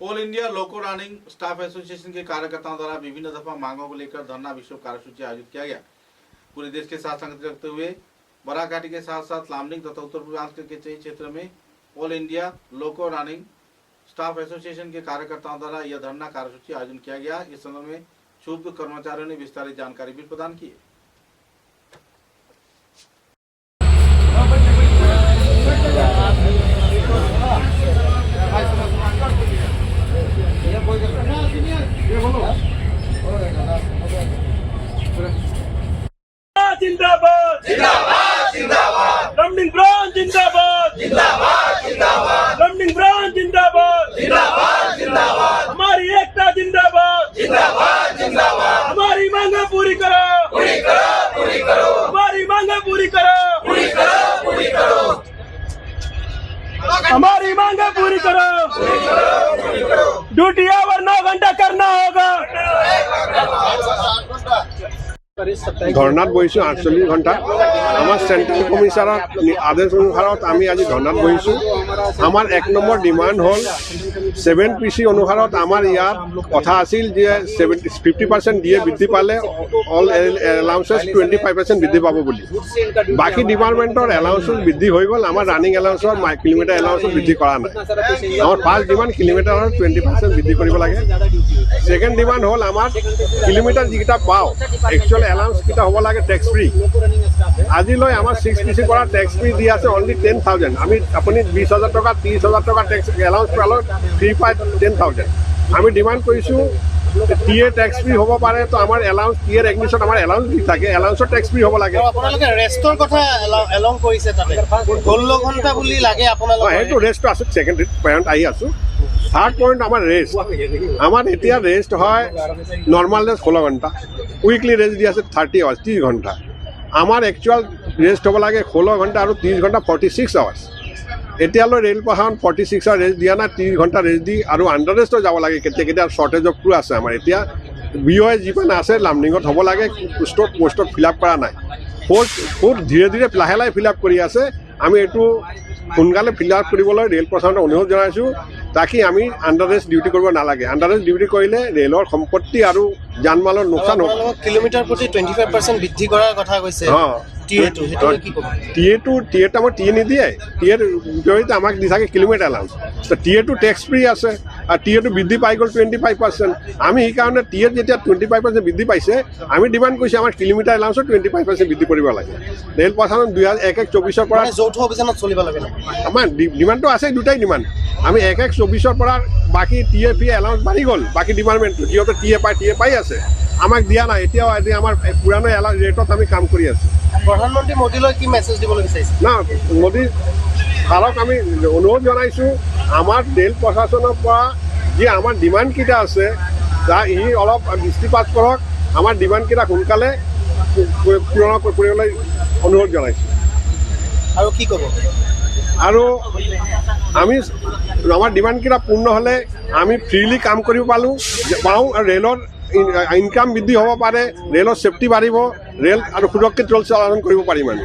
All India लोको running staff association के कार्यकर्ताओं द्वारा विभिन्न दफा मांगों को लेकर धरना विक्षोभ कार्यसूची आयोजित किया गया। पूरे देश के साथ संगति रखते हुए बराकाटी के साथ साथ लामडिंग तथा उत्तर पूर्वांचल के कई क्षेत्र में ऑल इंडिया लोको रनिंग स्टाफ एसोसिएशन के कार्यकर्ताओं द्वारा यह धरना कार्यसूची आयोजन किया गया। इस संदर्भ में क्षुब्ध कर्मचारियों ने विस्तारित जानकारी भी प्रदान की। जिंदाबाद जिंदाबाद जिंदाबाद लमडिंग ब्रांच जिंदाबाद जिंदाबाद जिंदाबाद लमडिंग ब्रांच जिंदाबाद जिंदाबाद जिंदाबाद हमारी एकता जिंदाबाद जिंदाबाद जिंदाबाद हमारी मांगे पूरी करो हमारी मांगे पूरी करो हमारी मांगे पूरी करो ड्यूटी आवर 9 घंटा करना होगा। ধর্নাত বহিছো 48 ঘণ্টা আমার সেন্ট্রাল কমিশনার আদেশ অনুসারত আমি আজি ধর্নাত বহিছো। আমার 1 নম্বর ডিমান্ড হল 7 পিসি অনুসারত আমার ইয়াত কথা আছিল যে 50% দিয়ে বৃদ্ধি পালে অল এলাউন্সেস 25% বৃদ্ধি পাব বলি। বাকি ডিপার্টমেন্টর এলাউন্সেস বৃদ্ধি হৈ গল, আমার রানিং এলাউন্সর কিলোমিটার এলাউন্সেস বৃদ্ধি করা নাই। আমার ফার্স্ট ডিমান্ড কিলোমিটাৰৰ 20% বৃদ্ধি কৰিব লাগে। সেকেন্ড ডিমান্ড হল আমাৰ কিলোমিটাৰ যিকেইটা পাও একচুয়াল এলাউন্স কিটা হ'ব লাগে টেক্স ফ্ৰী। আজিলৈ আমাৰ 6 পিসি কৰা টেক্স ফ্ৰী দি আছে অনলি 10,000। আমি আপুনি 20,000 টকা 30,000 টকা টেক্স এলাউন্স পালে ফ্ৰী পাই 10,000। আমি ডিমান্ড কৰিছো টিএ টেক্স ফ্ৰী হ'ব পাৰে, তো আমাৰ এলাউন্স টিএৰ এগনিশ্যন আমাৰ এলাউন্স দি থাকে, এলাউন্সৰ টেক্স ফ্ৰী হ'ব লাগে। আপোনালোকে ৰেষ্টৰ কথা এলং কৰিছে তাতে 16 ঘণ্টা বুলি লাগে আপোনালোকে। সেইটো ৰেষ্টটো আছে, সেকেন্ড পইণ্ট আহি আছো। থার্ড পয়েন্ট আমার রেস্ট, আমার এতিয়া রেস্ট হয় নর্মাল রেস্ট 16 ঘন্টা, উইকলি রেস্ট দিয়ে আছে 30 আওয়ার্স 30 ঘন্টা। আমার একচুয়াল রেস্ট হ'ব লাগে 16 ঘন্টা আৰু 30 ঘন্টা 46 আওয়াৰ্স। এতিয়ালৈ ৰেল প্ৰশাসন 46 আওয়াৰ ৰেস্ট দিয়া না, 30 ঘন্টা ৰেস্ট দি আৰু আন্ডাৰ ৰেস্টও যাব লাগে। কেতিয়া কেতিয়া শৰ্টেজ অফ ক্ৰু আছে আমাৰ। এতিয়া বিঅ'এ যিমান আছে লামডিঙত হ'ব লাগে, পোষ্টত ফিল আপ কৰা নাই। বহুত ধীৰে ধীৰে লাহে লাহে ফিল আপ কৰি আছে। আমি এইটো সোনকালে ফিল আপ কৰিবলৈ ৰেল প্ৰশাসনক অনুৰোধ জনাইছোঁ, তাকি আমি আণ্ডাৰ ৰেষ্ট ডিউটি কৰিব নালাগে। আণ্ডাৰ ৰেষ্ট ডিউটি কৰিলে ৰেলৰ সম্পত্তি আৰু যান মালৰ লোকচান হ'ব। কিলোমিটাৰ প্ৰতি 25% বৃদ্ধি কৰাৰ কথা কৈছে। টিএটো আমাৰ টিএ নিদিয়ে, টিএৰ জৰিয়তে আমাক দি থাকে কিলোমিটাৰ এলাউন্স। টিএটো টেক্স ফ্ৰী আছে আৰু টিএটো বৃদ্ধি পাই গ'ল 25%। আমি সেইকাৰণে টিএত যেতিয়া 25% বৃদ্ধি পাইছে, আমি ডিমাণ্ড কৰিছোঁ আমাৰ কিলোমিটাৰ এলাউন্সত 25% বৃদ্ধি কৰিব লাগে। ৰেল প্ৰশাসন 2021-24 পৰা যৌথ অভিযানত চলিব লাগে। আমাৰ ডিমাণ্ডটো আছে, দুটাই ডিমাণ্ড। আমি 21-24 পৰা বাকী টিএ ফি এলাউন্স বাঢ়ি গ'ল, বাকী ডিপাৰ্টমেণ্টটো যিহেতু টিএ পাই আছে, আমাক দিয়া নাই। এতিয়াও আমাৰ পুৰানো ৰেটত আমি কাম কৰি আছোঁ। প্ৰধানমন্ত্ৰী মোদীলৈ কি মেছেজ দিবলৈ বিচাৰিছে? না, মোদী ছাৰক আমি অনুৰোধ জনাইছোঁ, আমাৰ ৰেল প্ৰশাসনৰ পৰা যি আমাৰ ডিমাণ্ডকেইটা আছে ই অলপ দৃষ্টিপাত কৰক, আমাৰ ডিমাণ্ডকেইটা সোনকালে পূৰণ কৰিবলৈ অনুৰোধ জনাইছোঁ। আৰু কি ক'ব? আৰু আমি আমাৰ ডিমাণ্ডকেইটা পূৰ্ণ হ'লে আমি ফ্ৰীলি কাম কৰিব পাওঁ আৰু ৰেলৰ ইনকাম বৃদ্ধি হ'ব পাৰে, ৰেলৰ ছেফটি বাঢ়িব, ৰেল আৰু সুৰক্ষিত ৰেল চলাচল কৰিব পাৰিম আমি।